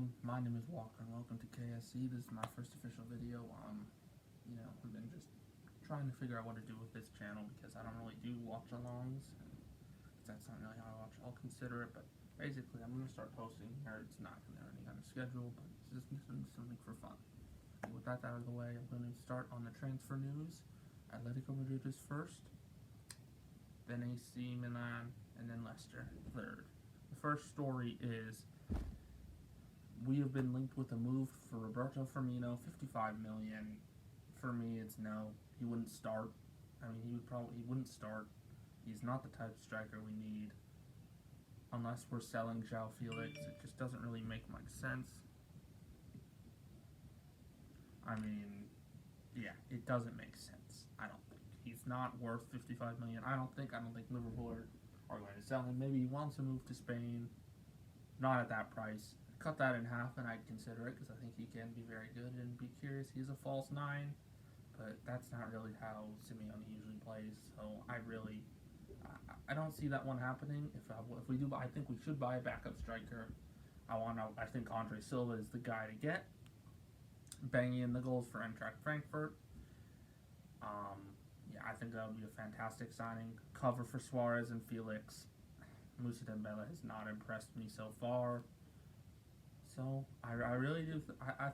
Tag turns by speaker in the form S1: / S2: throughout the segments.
S1: everyone, my name is Walker and welcome to KSC. This is my first official video. I've been just trying to figure out what to do with this channel because I don't really do watch-alongs. That's not really how I watch. I'll consider it, but basically I'm going to start posting here. It's not going to have any kind of schedule, but it's just something for fun. With that out of the way, I'm going to start on the transfer news. Atletico Madrid is first, then AC Milan, and then Leicester third. The first story is we have been linked with a move for Roberto Firmino, $55 million. For me, it's no. He wouldn't start. He wouldn't start. He's not the type of striker we need. Unless we're selling João Felix, it just doesn't really make much sense. It doesn't make sense. I don't think he's not worth $55 million. I don't think Liverpool are going to sell him. Maybe he wants to move to Spain. Not at that price. Cut that in half and I'd consider it because I think he can be very good and be curious. He's a false nine, but that's not really how Simeone usually plays. So I don't see that one happening. If we do, I think we should buy a backup striker. I think Andre Silva is the guy to get. Banging in the goals for Eintracht Frankfurt. I think that would be a fantastic signing. Cover for Suarez and Felix. Moussa Dembele has not impressed me so far. So I really do.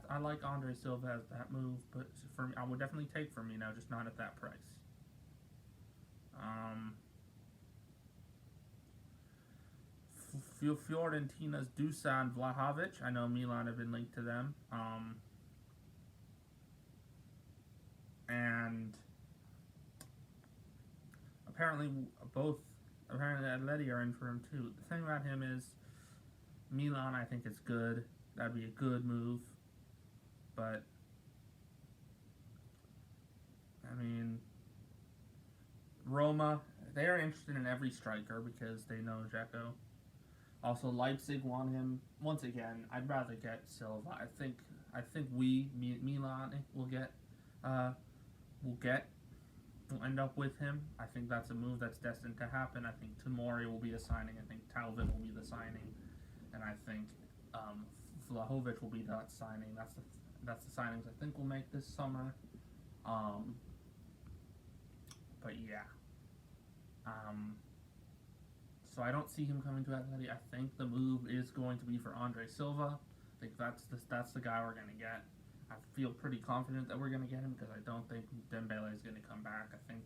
S1: I like Andre Silva as that move, but for me, I would definitely take Firmino, just not at that price. Fiorentina's Dusan Vlahovic. I know Milan have been linked to them. And apparently Atleti are in for him too. The thing about him is Milan, I think it's good. That'd be a good move. But Roma, they are interested in every striker because they know Dzeko. Also, Leipzig want him. Once again, I'd rather get Silva. I think Milan will end up with him. I think that's a move that's destined to happen. I think Tomori will be the signing. I think Talvin will be the signing, and I think Vlahovic will be that signing. That's the signings I think we'll make this summer. So I don't see him coming to Atleti. I think the move is going to be for Andre Silva. I think that's the guy we're going to get. I feel pretty confident that we're going to get him because I don't think Dembele is going to come back. I think,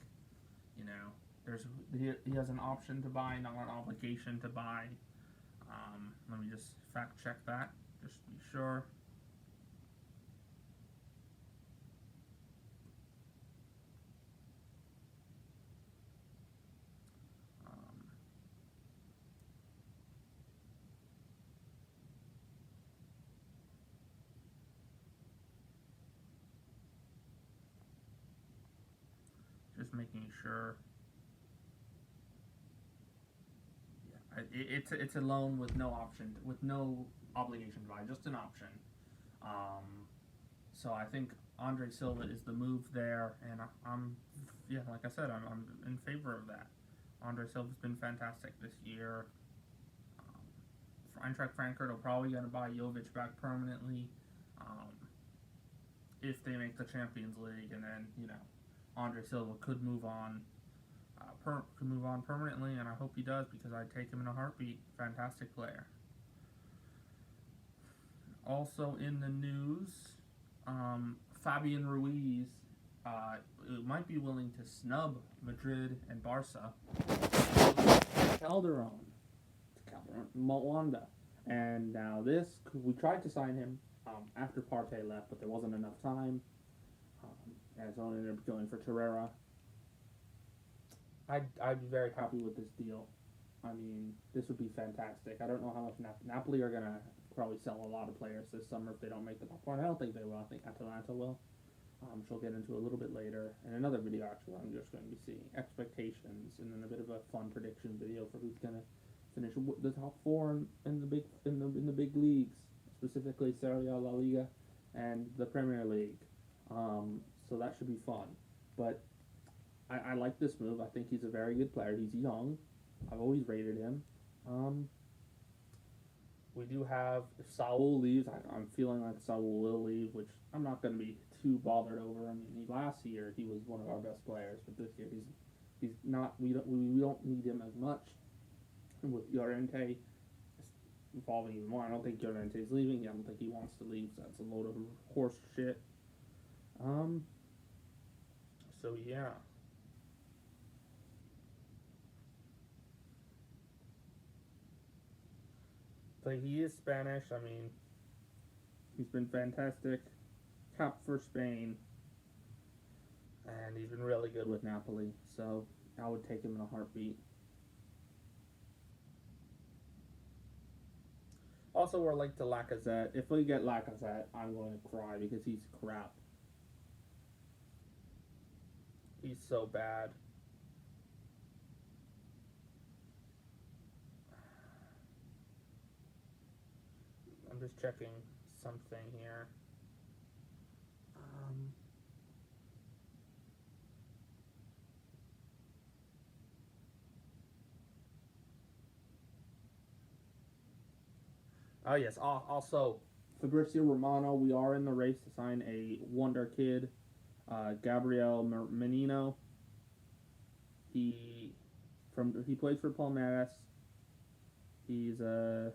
S1: he has an option to buy, not an obligation to buy. Let me just fact check that, just to be sure. Just making sure. It's a loan with no option, with no obligation to buy, just an option. So I think Andre Silva is the move there, and like I said, I'm in favor of that. Andre Silva's been fantastic this year. For Eintracht Frankfurt are probably going to buy Jovic back permanently if they make the Champions League, and then Andre Silva could move on permanently, and I hope he does because I'd take him in a heartbeat. Fantastic player. Also in the news, Fabian Ruiz might be willing to snub Madrid and Barca. Calderon, Mwanda, and now we tried to sign him after Partey left, but there wasn't enough time. And so I ended up going for Torreira. I'd be very happy with this deal. This would be fantastic. I don't know how much Napoli are going to probably sell a lot of players this summer if they don't make the top 4. I don't think they will. I think Atalanta will. Which we'll get into a little bit later. In another video, actually, I'm just going to be seeing expectations and then a bit of a fun prediction video for who's going to finish the top 4 in the big leagues, specifically Serie A, La Liga, and the Premier League. So that should be fun. But I like this move. I think he's a very good player. He's young. I've always rated him. we do have, if Saul leaves, I'm feeling like Saul will leave, which I'm not going to be too bothered over. I mean, last year he was one of our best players, but this year he's not. We don't need him as much. And with Llorente involving even more, I don't think Llorente is leaving. I don't think he wants to leave. So that's a load of horse shit. So yeah. But he is Spanish. I mean, he's been fantastic. Top for Spain. And he's been really good with Napoli. So I would take him in a heartbeat. Also, we're linked to Lacazette. If we get Lacazette, I'm going to cry because he's crap. He's so bad. I'm just checking something here. Oh yes. Also, Fabrizio Romano. We are in the race to sign a wonder kid, Gabriel Menino. He plays for Palmeiras. He's a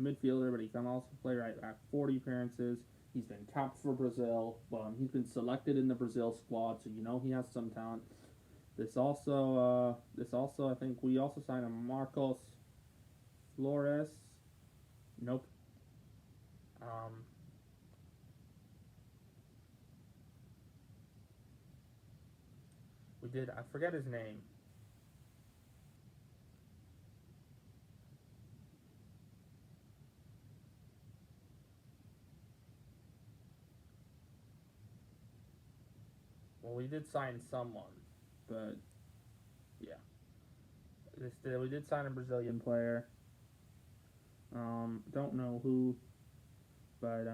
S1: midfielder, but he can also play right back. 40 appearances. He's been capped for Brazil. He's been selected in the Brazil squad, so you know he has some talent. This also, I think we also signed a Marcos Flores. Nope. We did. I forget his name. Well, we did sign someone, but yeah, we did sign a Brazilian player. Don't know who, but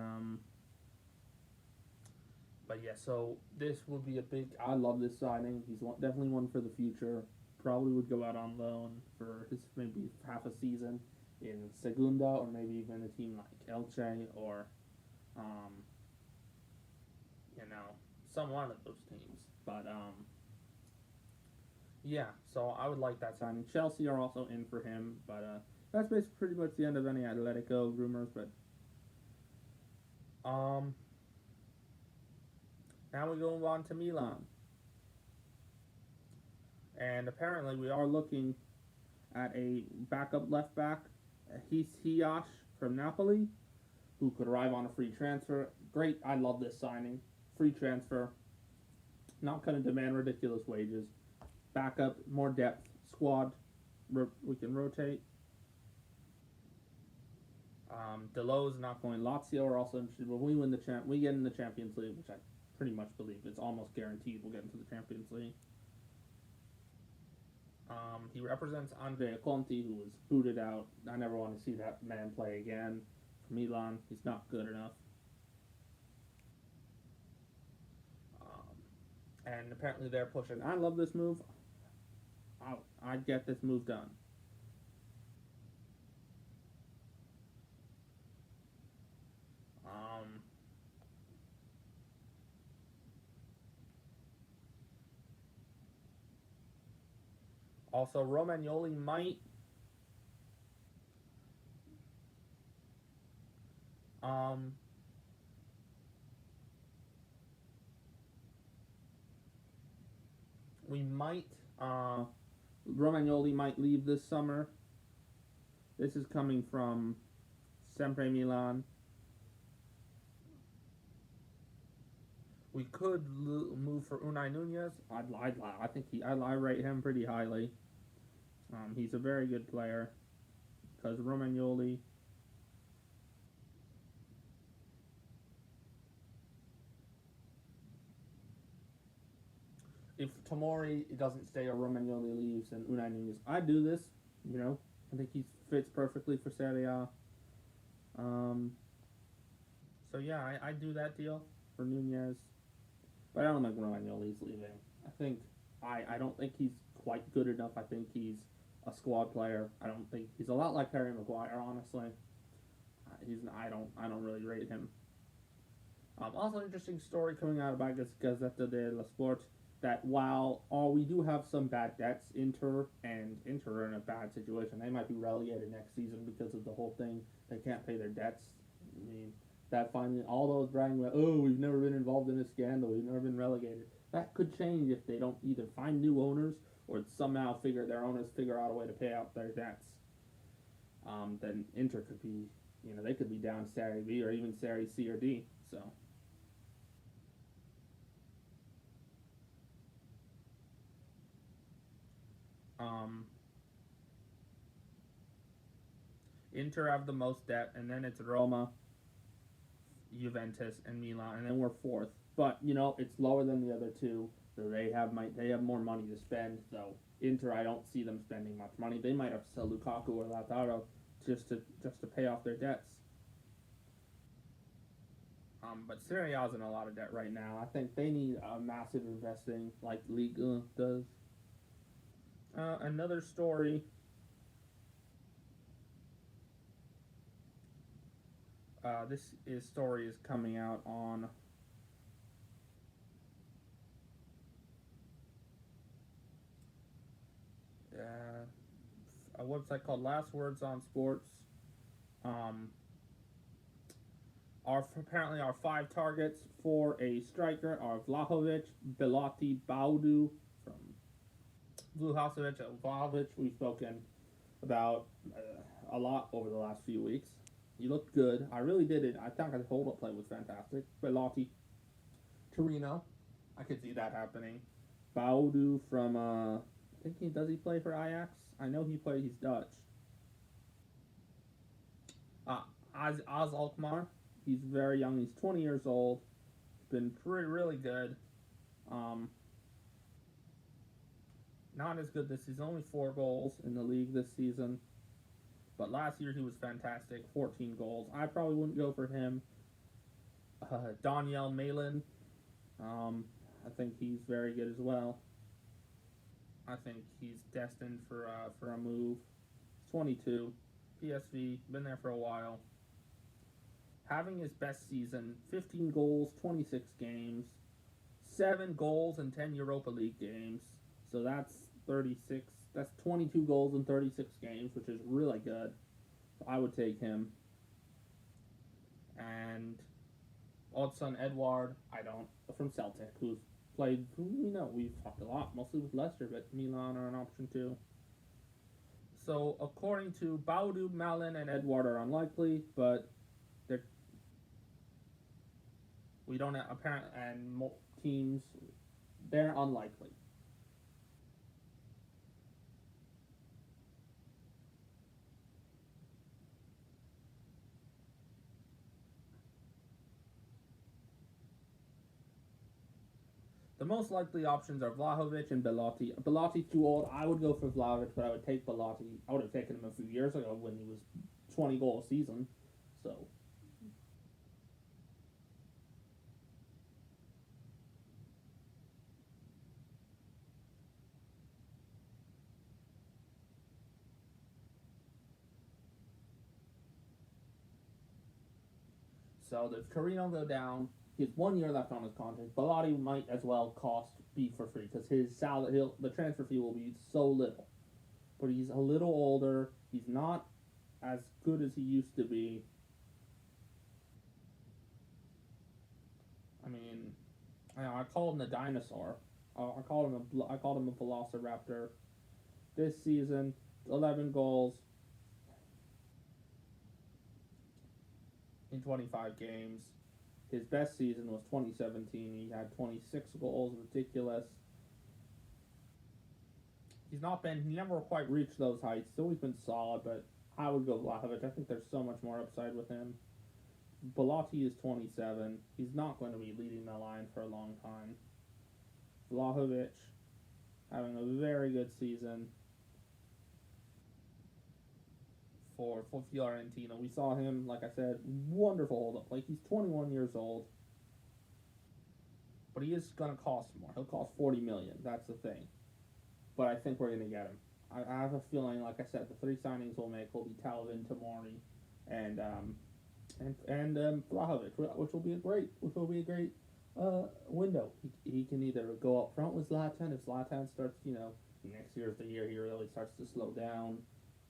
S1: yeah. So this will be a big. I love this signing. He's definitely one for the future. Probably would go out on loan for his maybe half a season in Segunda, or maybe even a team like Elche or, some one of those teams. But yeah. So I would like that signing. Chelsea are also in for him, but that's basically pretty much the end of any Atletico rumors. But now we go on to Milan. And apparently we are looking at a backup left back, Hiyash from Napoli, who could arrive on a free transfer. Great, I love this signing. Free transfer. Not going to demand ridiculous wages. Backup, more depth, squad. We can rotate. Delo's not going. Lazio are also interested. When we win we get in the Champions League, which I pretty much believe it's almost guaranteed we'll get into the Champions League. He represents Andrea Conti, who was booted out. I never want to see that man play again. For Milan, he's not good enough. And apparently they're pushing. I love this move. I'd get this move done. Also, Romagnoli might. We might. Romagnoli might leave this summer. This is coming from Sempre Milan. We could move for Unai Nunez. I think I rate him pretty highly. He's a very good player. Because Romagnoli. If Tomori doesn't stay or Romagnoli leaves and Unai Nunez, I'd do this. I think he fits perfectly for Serie A. So yeah, I'd do that deal for Nunez. But I don't think Romagnoli's leaving. I don't think he's quite good enough. I think he's a squad player. I don't think he's a lot like Harry Maguire, honestly. I don't really rate him. Also, interesting story coming out about Gazzetta dello Sport that while we do have some bad debts, Inter are in a bad situation. They might be relegated next season because of the whole thing. They can't pay their debts. I mean, that finally all those bragging about, oh, we've never been involved in a scandal, we've never been relegated. That could change if they don't either find new owners or somehow their owners figure out a way to pay out their debts. Then Inter could be, they could be down Serie B or even Serie C or D. So. Inter have the most debt, and then it's Roma, Juventus, and Milan, and then we're fourth. But it's lower than the other two, so they have more money to spend. So Inter, I don't see them spending much money. They might have to sell Lukaku or Lautaro just to pay off their debts. But Serie A is in a lot of debt right now. I think they need a massive investing like Liga does. Another story. This story is coming out on a website called Last Words on Sports. Apparently our 5 targets for a striker are Vlahovic, Belotti, Baudu from Vlahovic. We've spoken about a lot over the last few weeks. He looked good. I really did it. I thought his hold-up play was fantastic. Belotti, Torino, I could see that happening. Baudu from does he play for Ajax? I know he played. He's Dutch. Az Alkmaar. He's very young. He's 20 years old. He's been really good. Not as good this season. Only 4 goals in the league this season. But last year he was fantastic. 14 goals. I probably wouldn't go for him. Daniel Malin. I think he's very good as well. I think he's destined for a move. He's 22. PSV. Been there for a while. Having his best season, 15 goals, 26 games, 7 goals in 10 Europa League games. So that's 36. That's 22 goals in 36 games, which is really good. So I would take him. And Odsonne Edouard, from Celtic, who's played, we've talked a lot, mostly with Leicester, but Milan are an option too. So according to Baudu, Malin, and Edouard are unlikely, but we don't have apparent and teams, they're unlikely. The most likely options are Vlahovic and Belotti. Belotti's too old. I would go for Vlahovic, but I would take Belotti. I would have taken him a few years ago when he was 20 goal a season. So. So if Torino go down, he has 1 year left on his contract. Belotti might as well be for free because his salary, the transfer fee will be so little. But he's a little older. He's not as good as he used to be. I mean, I called him a dinosaur. I called him a velociraptor. This season, 11 goals in 25 games. His best season was 2017. He had 26 goals, ridiculous. He never quite reached those heights. Still, he's been solid, but I would go Vlahovic. I think there's so much more upside with him. Belotti is 27. He's not going to be leading the line for a long time. Vlahovic having a very good season for Fiorentina. We saw him, like I said, wonderful hold-up. Like, he's 21 years old. But he is going to cost more. He'll cost $40 million. That's the thing. But I think we're going to get him. I have a feeling, like I said, the 3 signings we'll make will be Talvin, Tomori, and and Vlahovic, which will be a great window. He can either go up front with Zlatan if Zlatan starts, next year's the year he really starts to slow down,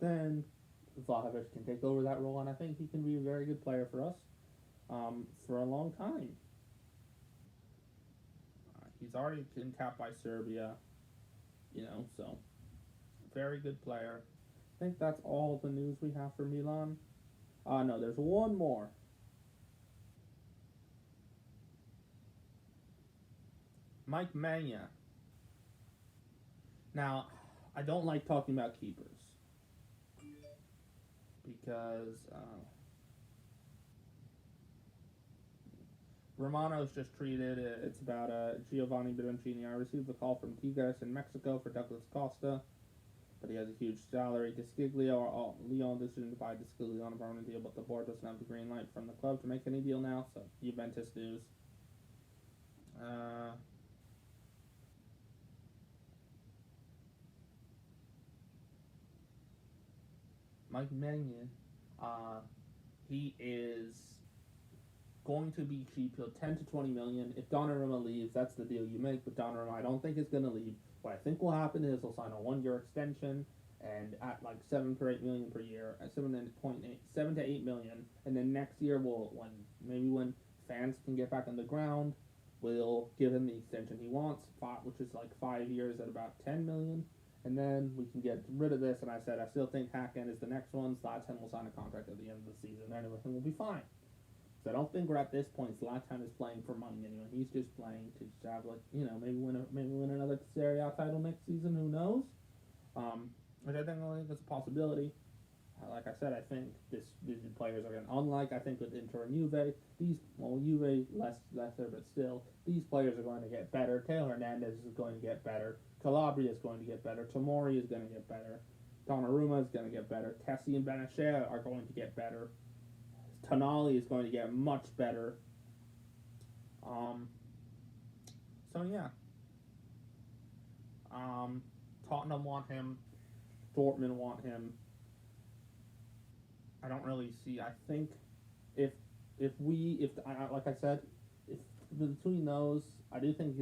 S1: then Vlahovic can take over that role, and I think he can be a very good player for us for a long time. He's already been capped by Serbia, so very good player. I think that's all the news we have for Milan. No, there's one more. Mike Maignan. Now, I don't like talking about keepers because Romano's just treated. It's about Giovanni Bironcini. I received a call from Tigres in Mexico for Douglas Costa, but he has a huge salary. Desciglio, Lyon decision to buy Desciglio on a permanent deal, but the board doesn't have the green light from the club to make any deal now, so Juventus news. Mike Maignan, he is going to be cheap. He'll 10 to 20 million. If Donnarumma leaves, that's the deal you make. But Donnarumma, I don't think is going to leave. What I think will happen is he'll sign a 1-year extension, and at like 7 to 8 million per year, at 7 to 8 million, and then next year when fans can get back on the ground, we'll give him the extension he wants, which is like 5 years at about 10 million. And then we can get rid of this, and I said I still think Hacken is the next one. Zlatan will sign a contract at the end of the season, and everything will be fine. So I don't think we're at this point. Zlatan is playing for money anyway. He's just playing to just have maybe win another Serie A title next season. Who knows? Which I think is a possibility. Like I said, I think these players are going to, unlike I think with Inter and Juve, Juve lesser, but still, these players are going to get better. Taylor Hernandez is going to get better. Calabria is going to get better. Tomori is going to get better. Donnarumma is going to get better. Kessie and Benacer are going to get better. Tonali is going to get much better. So yeah. Tottenham want him. Dortmund want him. I don't really see. I think if like I said, if between those, I do think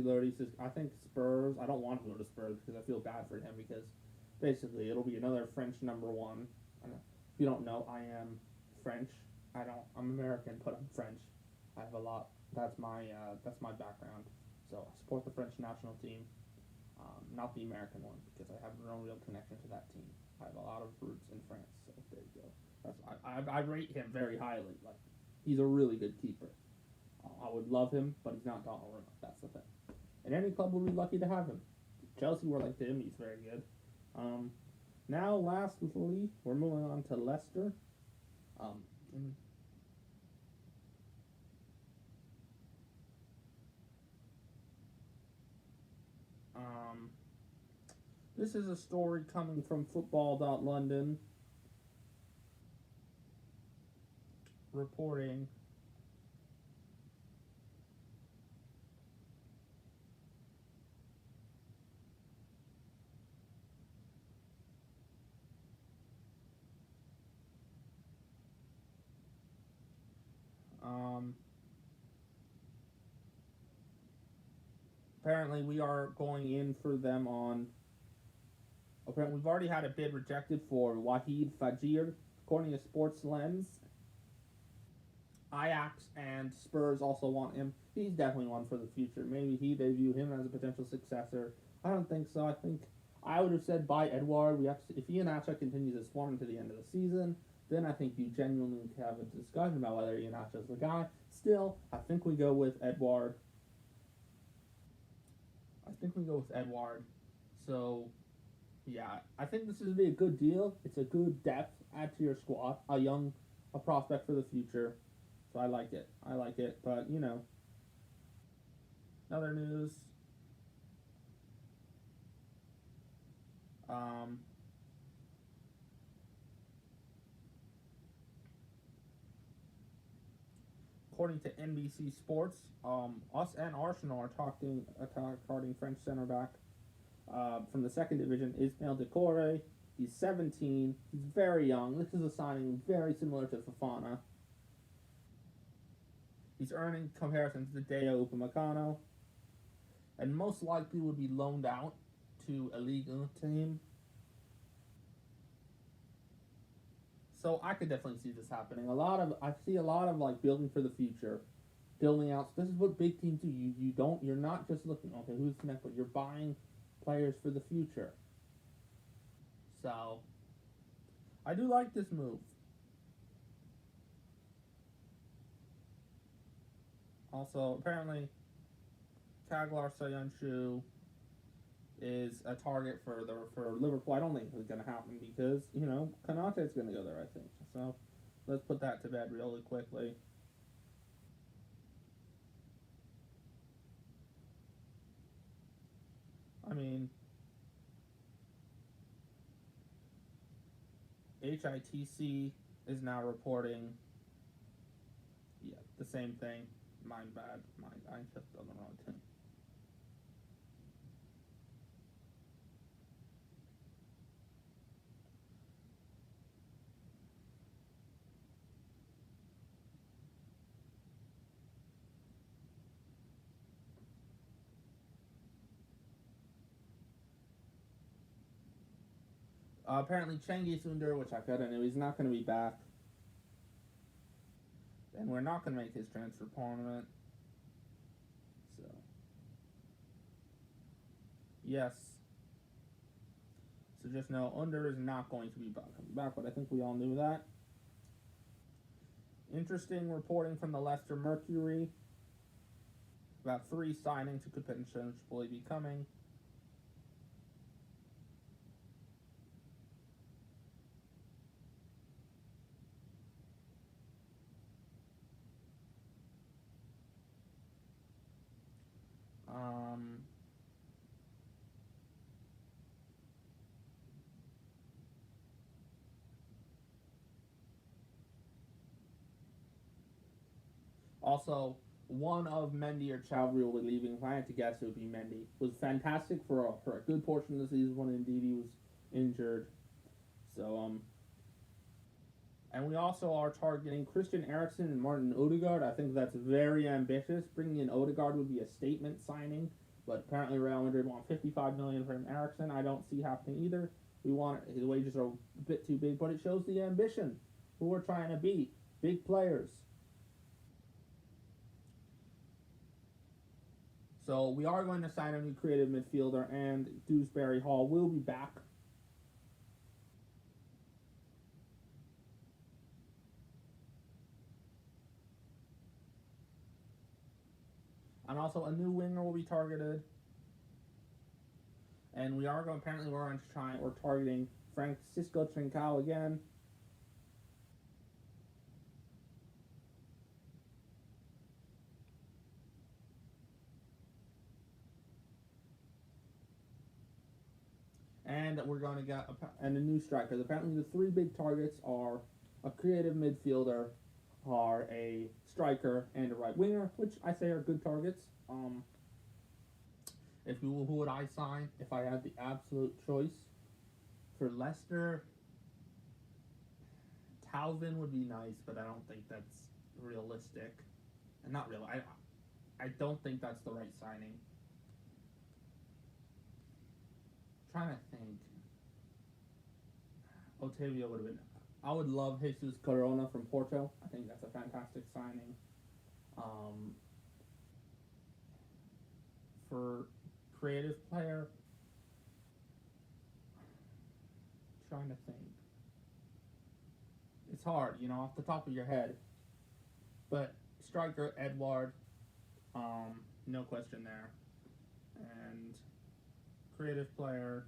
S1: I think Spurs. I don't want to go to Spurs because I feel bad for him because basically it'll be another French number one. If you don't know, I am French. I'm American, but I'm French. I have a lot. That's my background. So I support the French national team, not the American one because I have no real connection to that team. I have a lot of roots in France. So there you go. I rate him very highly. Like, he's a really good keeper. I would love him, but he's not Donnarumma. That's the thing. And any club would be lucky to have him. Chelsea were like him. He's very good. Now, lastly, we're moving on to Leicester. This is a story coming from Football.London reporting apparently we are going in for them on. Apparently, we've already had a bid rejected for Wahid Fajir, according to Sports Lens. Ajax and Spurs also want him. He's definitely one for the future. Maybe they view him as a potential successor. I don't think so. I think I would have said buy Edouard. If Iheanacho continues his form into the end of the season, then I think you genuinely have a discussion about whether Iheanacho is the guy. Still, I think we go with Edouard. So, yeah, I think this is going to be a good deal. It's a good depth, add to your squad, a prospect for the future. So I like it. But, other news. According to NBC Sports, us and Arsenal are talking regarding French center back from the second division, Ismail Decore. He's 17. He's very young. This is a signing very similar to Fofana. He's earning comparisons to Deo Upamecano, and most likely would be loaned out to a Ligue 1 team. So I could definitely see this happening. I see a lot of like building for the future, building out. This is what big teams do. You're not just looking, okay, who's next, but you're buying players for the future. So I do like this move. Also, apparently, Kaglar Soyuncu is a target for Liverpool. I don't think it's going to happen because Konate's going to go there. I think so. Let's put that to bed really quickly. I mean, HITC is now reporting. Yeah, the same thing. Mine bad. I clicked on the wrong thing. Apparently, Cengiz Ünder, which I kind of knew, he's not going to be back. And we're not going to make his transfer permanent. So, yes. So just know Ünder is not going to be back, but I think we all knew that. Interesting reporting from the Leicester Mercury about 3 signings who could potentially be coming. Also, one of Mendy or Chowdhury will be leaving. If I had to guess, it would be Mendy. Was fantastic for a good portion of the season when indeed he was injured. So and we also are targeting Christian Eriksen and Martin Odegaard. I think that's very ambitious. Bringing in Odegaard would be a statement signing, but apparently Real Madrid want $55 million from Eriksen. I don't see happening either. His wages are a bit too big, but it shows the ambition. Who we're trying to be, big players. So we are going to sign a new creative midfielder, and Dewsbury Hall will be back. And also a new winger will be targeted. And we're targeting Francisco Trincao again. And we're going to get a new striker. Apparently the 3 big targets are a creative midfielder, are a striker, and a right winger, which I say are good targets. Who would I sign if I had the absolute choice? For Leicester, Talvin would be nice, but I don't think that's realistic. And not real. I don't think that's the right signing. I'm trying to think. Otavio would have been. I would love Jesus Corona from Porto. I think that's a fantastic signing. For creative player, trying to think. It's hard, off the top of your head. But striker Edward, no question there. And creative player,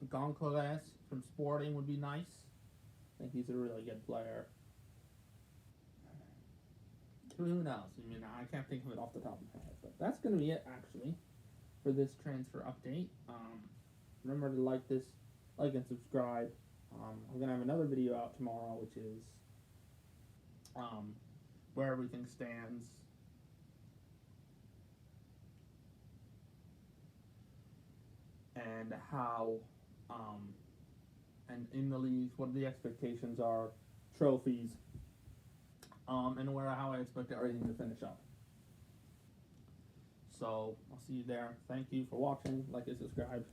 S1: Goncalves from Sporting would be nice. I think he's a really good player. Who knows? I can't think of it off the top of my head. But that's going to be it, actually, for this transfer update. Remember to like and subscribe. I'm going to have another video out tomorrow, which is where everything stands. And how, and in the leagues, what the expectations are trophies, and where how I expect everything to finish up. So I'll see you there. Thank you for watching. Like and subscribe.